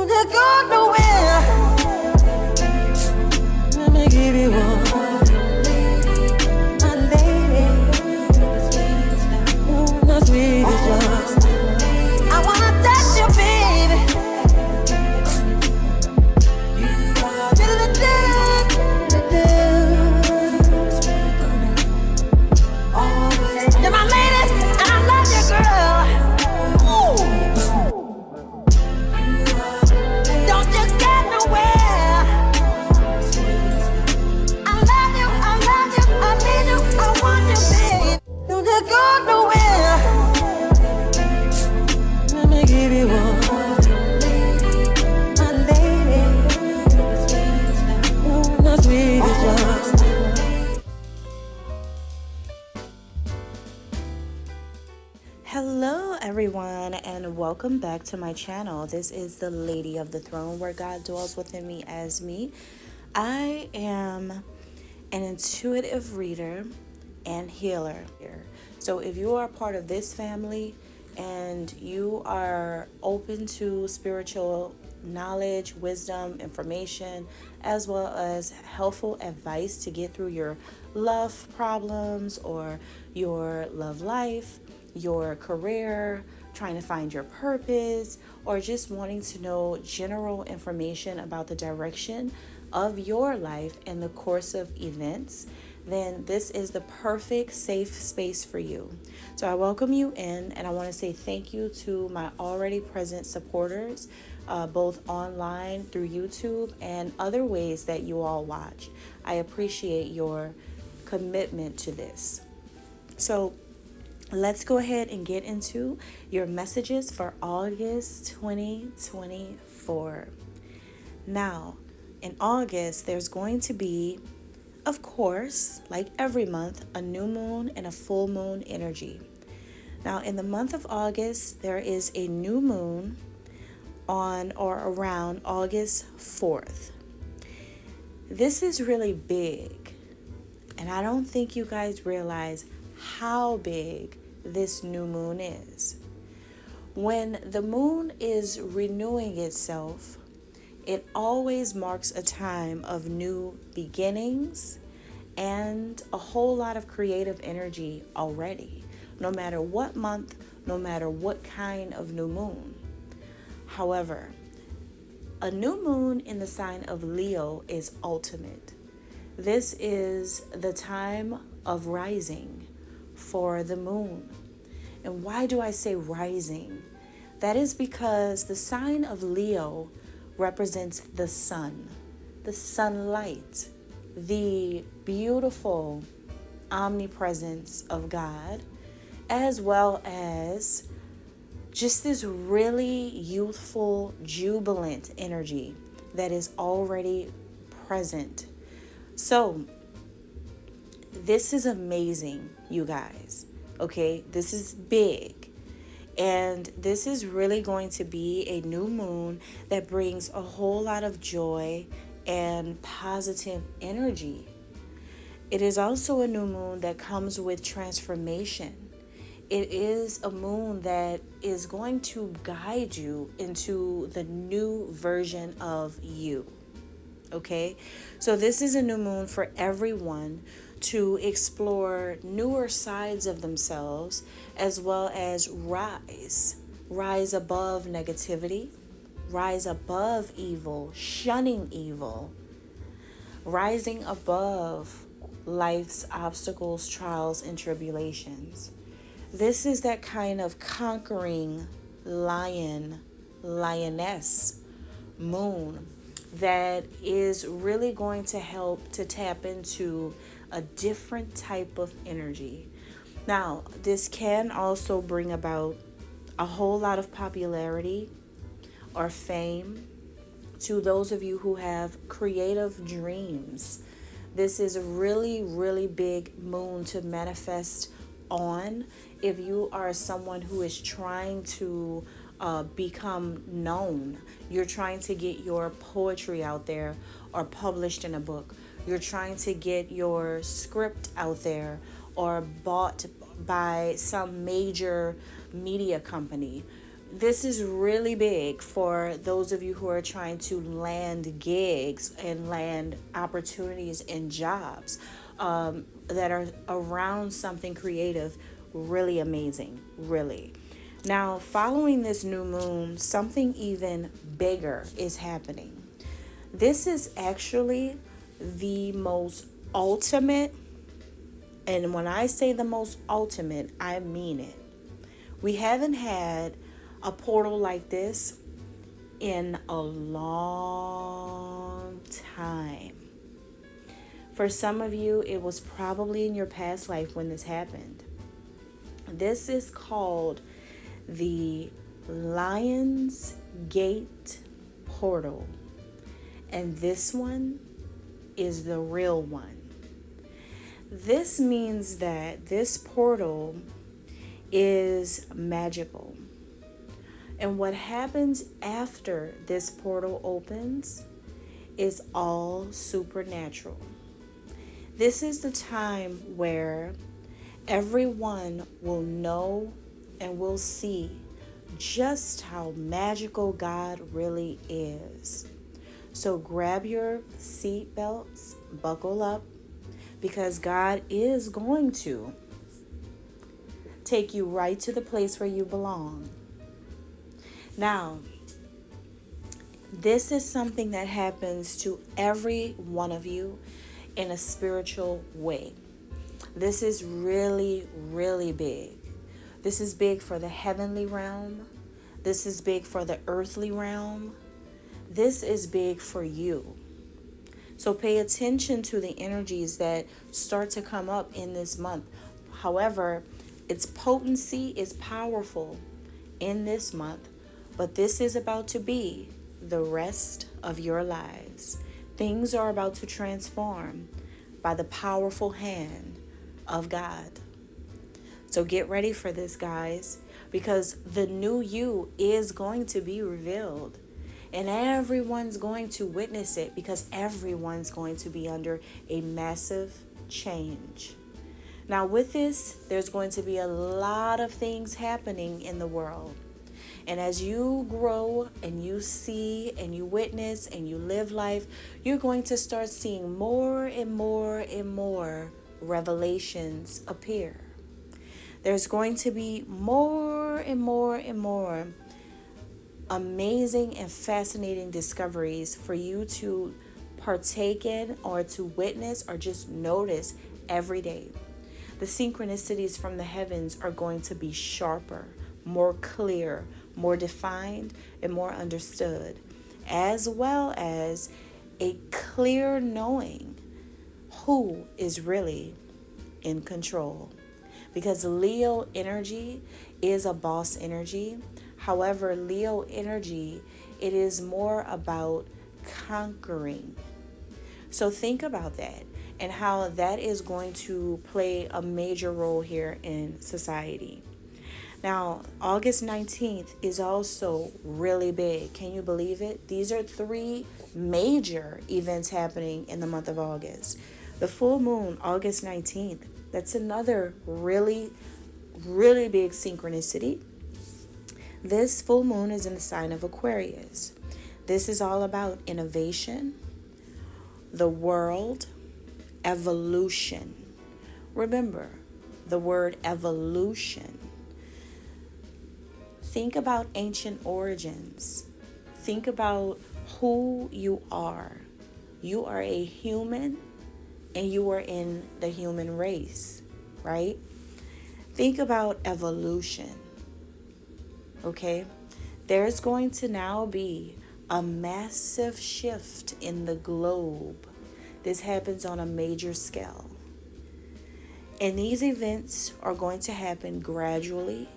Don't go nowhere. Let me give you one. My lady. The sweetest yours. I wanna touch you, baby. You're my lady, and I love you, girl. Don't you get nowhere. I love you, I need you, I want you, babe. Don't you go nowhere. Let me give you one. My lady. The sweetest yours. Hello everyone, and welcome back to my channel. This is the Lady of the Throne, where God dwells within me as me. I am an intuitive reader and healer. So if you are part of this family and you are open to spiritual knowledge, wisdom, information, as well as helpful advice to get through your love problems or your love life, your career, trying to find your purpose, or just wanting to know general information about the direction of your life and the course of events, then this is the perfect safe space for you. So I welcome you in, and I want to say thank you to my already present supporters, both online through YouTube and other ways that you all watch. I appreciate your commitment to this. So let's go ahead and get into your messages for August 2024. Now, in August, there's going to be, of course, like every month, a new moon and a full moon energy. Now, in the month of August, there is a new moon on or around August 4th. This is really big, and I don't think you guys realize how big this new moon is. When the moon is renewing itself, it always marks a time of new beginnings and a whole lot of creative energy already, no matter what month, no matter what kind of new moon. However, a new moon in the sign of Leo is ultimate. This is the time of rising for the moon. And why do I say rising? That is because the sign of Leo represents the sun, the sunlight, the beautiful omnipresence of God, as well as just this really youthful, jubilant energy that is already present. So this is amazing, you guys. Okay, this is big. And this is really going to be a new moon that brings a whole lot of joy and positive energy. It is also a new moon that comes with transformation. It is a moon that is going to guide you into the new version of you. Okay, so this is a new moon for everyone to explore newer sides of themselves, as well as rise above negativity, rise above evil, shunning evil, rising above life's obstacles, trials, and tribulations. This is that kind of conquering lioness moon that is really going to help to tap into a different type of energy. Now, this can also bring about a whole lot of popularity or fame to those of you who have creative dreams. This is a really, really big moon to manifest on if you are someone who is trying to become known. You're trying to get your poetry out there or published in a book. You're trying to get your script out there or bought by some major media company. this is really big for those of you who are trying to land gigs and land opportunities and jobs that are around something creative. Really amazing, really. Now, following this new moon, something even bigger is happening. This is actually the most ultimate, and when I say the most ultimate, I mean it. We haven't had a portal like this in a long time. For some of you, it was probably in your past life when this happened. This is called the Lion's Gate portal. And this one is the real one. This means that this portal is magical. And what happens after this portal opens is all supernatural. This is the time where everyone will know and will see just how magical God really is. So grab your seat belts, buckle up, because God is going to take you right to the place where you belong. Now, this is something that happens to every one of you in a spiritual way. This is really, really big. This is big for the heavenly realm. This is big for the earthly realm. This is big for you. So pay attention to the energies that start to come up in this month. However, its potency is powerful in this month, but this is about to be the rest of your lives. Things are about to transform by the powerful hand of God. So get ready for this, guys, because the new you is going to be revealed. And everyone's going to witness it, because everyone's going to be under a massive change. Now, with this, there's going to be a lot of things happening in the world. And as you grow and you see and you witness and you live life, you're going to start seeing more and more and more revelations appear. There's going to be more and more and more amazing and fascinating discoveries for you to partake in or to witness or just notice every day. The synchronicities from the heavens are going to be sharper, more clear, more defined, and more understood, as well as a clear knowing who is really in control. Because Leo energy is a boss energy. However, Leo energy, it is more about conquering. So think about that and how that is going to play a major role here in society. Now, August 19th is also really big. Can you believe it? These are 3 major events happening in the month of August. The full moon, August 19th, that's another really, really big synchronicity. This full moon is in the sign of Aquarius. This is all about innovation, the world, evolution. Remember the word evolution. Think about ancient origins. Think about who you are. You are a human and you are in the human race, right? Think about evolution. Okay? There's going to now be a massive shift in the globe. This happens on a major scale. And these events are going to happen gradually,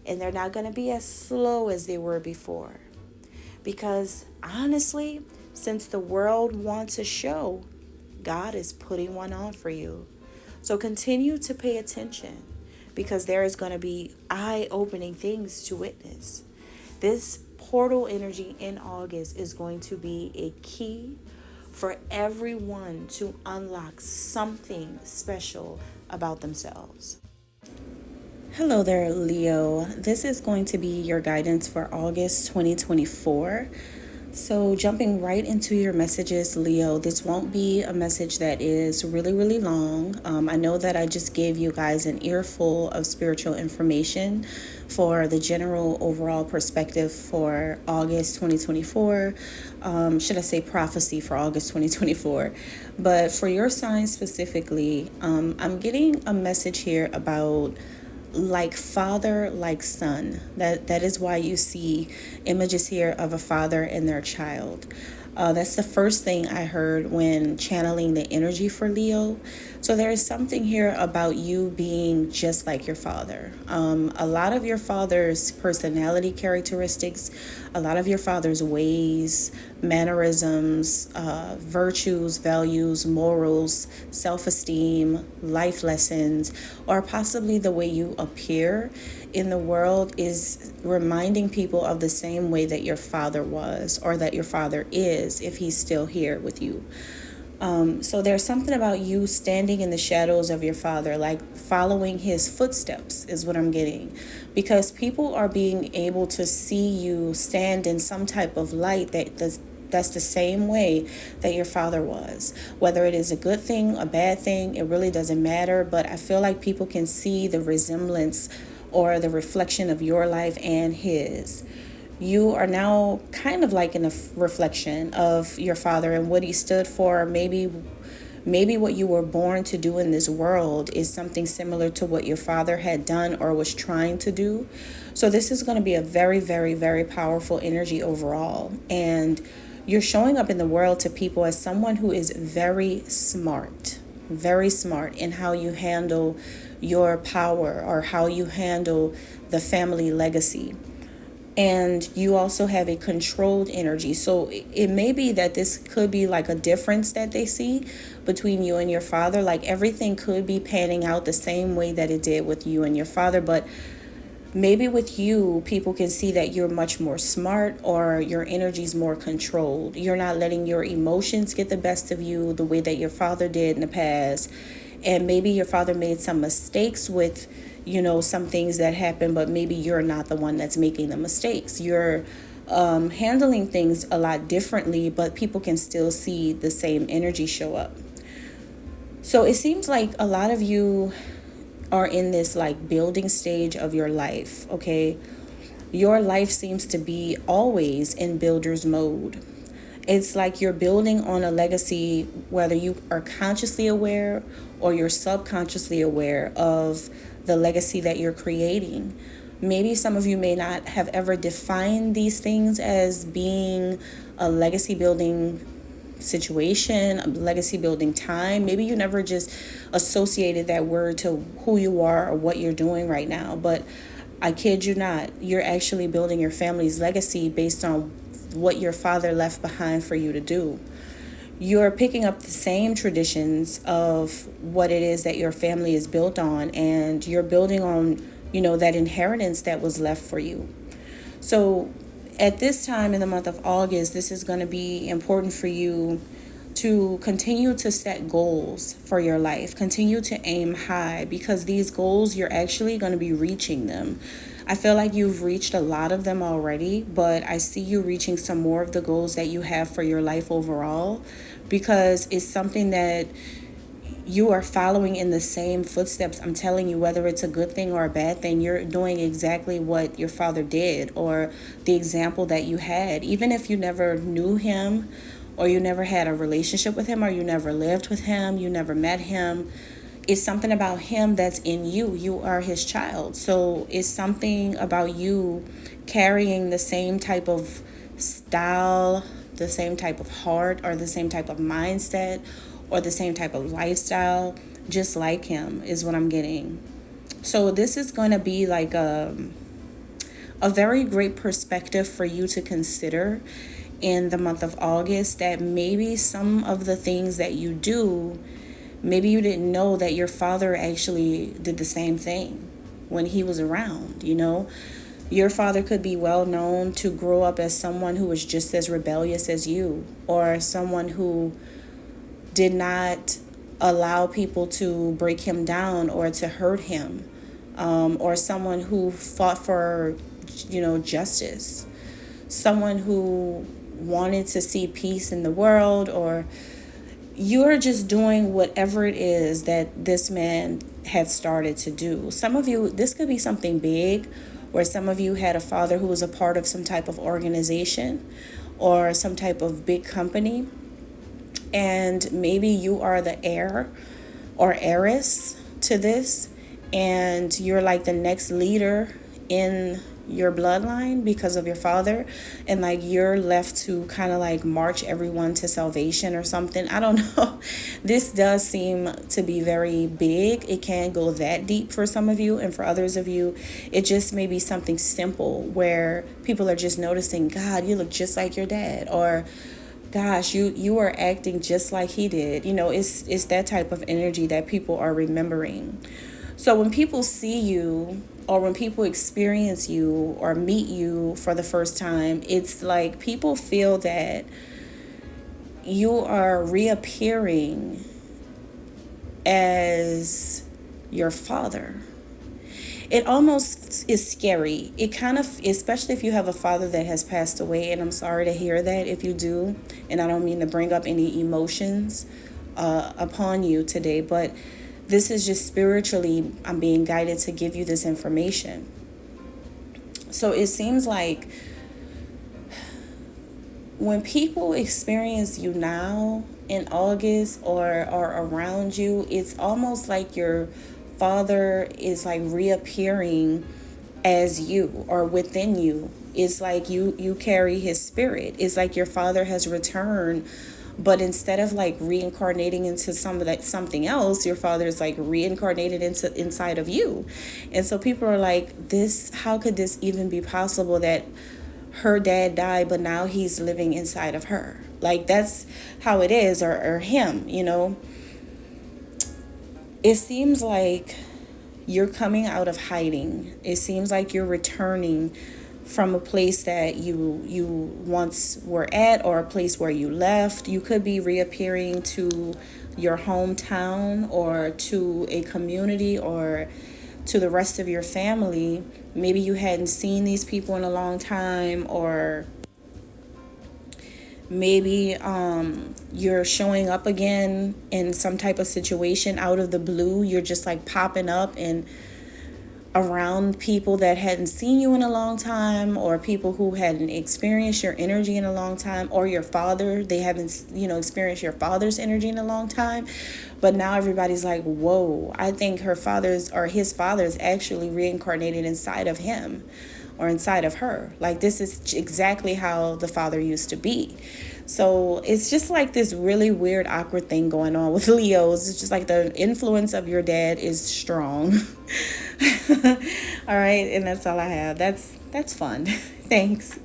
and they're not going to be as slow as they were before. Because honestly, since the world wants a show, God is putting one on for you. So continue to pay attention, because there is going to be eye-opening things to witness. This portal energy in August is going to be a key for everyone to unlock something special about themselves. Hello there, Leo. This is going to be your guidance for August 2024. So, jumping right into your messages, Leo, this won't be a message that is really, really long. I know that I just gave you guys an earful of spiritual information for the general overall perspective for August 2024. Should I say prophecy for August 2024? But for your sign specifically, I'm getting a message here about like father, like son. That is why you see images here of a father and their child. That's the first thing I heard when channeling the energy for Leo. So there is something here about you being just like your father. A lot of your father's personality characteristics, a lot of your father's ways, mannerisms, virtues, values, morals, self-esteem, life lessons, or possibly the way you appear in the world is reminding people of the same way that your father was, or that your father is if he's still here with you. So there's something about you standing in the shadows of your father, like following his footsteps is what I'm getting. Because people are being able to see you stand in some type of light that's the same way that your father was. Whether it is a good thing, a bad thing, it really doesn't matter. But I feel like people can see the resemblance or the reflection of your life and his. You are now kind of like in a reflection of your father and what he stood for. Maybe what you were born to do in this world is something similar to what your father had done or was trying to do. So this is going to be a very, very, very powerful energy overall. And you're showing up in the world to people as someone who is very smart in how you handle your power or how you handle the family legacy. And you also have a controlled energy. So it may be that this could be like a difference that they see between you and your father. Like everything could be panning out the same way that it did with you and your father. But maybe with you, people can see that you're much more smart or your energy's more controlled. You're not letting your emotions get the best of you the way that your father did in the past. And maybe your father made some mistakes with some things that happen, but maybe you're not the one that's making the mistakes. You're handling things a lot differently, but people can still see the same energy show up. So it seems like a lot of you are in this like building stage of your life, okay? Your life seems to be always in builder's mode. It's like you're building on a legacy, whether you are consciously aware or you're subconsciously aware of the legacy that you're creating. Maybe some of you may not have ever defined these things as being a legacy building situation, a legacy building time. Maybe you never just associated that word to who you are or what you're doing right now. But I kid you not, you're actually building your family's legacy based on what your father left behind for you to do. You're picking up the same traditions of what it is that your family is built on, and you're building on, that inheritance that was left for you. So at this time in the month of August, this is going to be important for you to continue to set goals for your life. Continue to aim high, because these goals, you're actually going to be reaching them. I feel like you've reached a lot of them already, but I see you reaching some more of the goals that you have for your life overall, because it's something that you are following in the same footsteps. I'm telling you, whether it's a good thing or a bad thing, you're doing exactly what your father did, or the example that you had. Even if you never knew him, or you never had a relationship with him, or you never lived with him, you never met him, it's something about him that's in you. You are his child. So it's something about you carrying the same type of style, the same type of heart, or the same type of mindset, or the same type of lifestyle, just like him, is what I'm getting. So this is going to be like a very great perspective for you to consider in the month of August, that maybe some of the things that you do, maybe you didn't know that your father actually did the same thing when he was around. Your father could be well known to grow up as someone who was just as rebellious as you, or someone who did not allow people to break him down or to hurt him. or someone who fought for, justice, someone who wanted to see peace in the world, or you're just doing whatever it is that this man had started to do. Some of you, this could be something big, where some of you had a father who was a part of some type of organization or some type of big company, and maybe you are the heir or heiress to this, and you're like the next leader in your bloodline because of your father, and like you're left to kind of like march everyone to salvation or something. I don't know. This does seem to be very big. It can go that deep for some of you, and for others of you it just may be something simple where people are just noticing, God, you look just like your dad, or gosh, you are acting just like he did. It's that type of energy that people are remembering. So when people see you, or when people experience you or meet you for the first time, it's like people feel that you are reappearing as your father. It almost is scary. It kind of, especially if you have a father that has passed away, and I'm sorry to hear that if you do, and I don't mean to bring up any emotions upon you today, but this is just spiritually, I'm being guided to give you this information. So it seems like when people experience you now in August or around you, it's almost like your father is like reappearing as you or within you. It's like you carry his spirit. It's like your father has returned, but instead of like reincarnating into something else, your father is like reincarnated inside of you. And so people are like, this, how could this even be possible that her dad died, but now he's living inside of her? Like, that's how it is, or him, It seems like you're coming out of hiding. It seems like you're returning from a place that you once were at, or a place where you left. You could be reappearing to your hometown, or to a community, or to the rest of your family. Maybe you hadn't seen these people in a long time, or maybe you're showing up again in some type of situation out of the blue. You're just like popping up and around people that hadn't seen you in a long time, or people who hadn't experienced your energy in a long time, or your father, they haven't experienced your father's energy in a long time. But now everybody's like, whoa, I think his father's actually reincarnated inside of him or inside of her. Like, this is exactly how the father used to be. So it's just like this really weird, awkward thing going on with Leos. It's just like the influence of your dad is strong. All right, and that's all I have. That's fun. Thanks.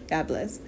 God bless.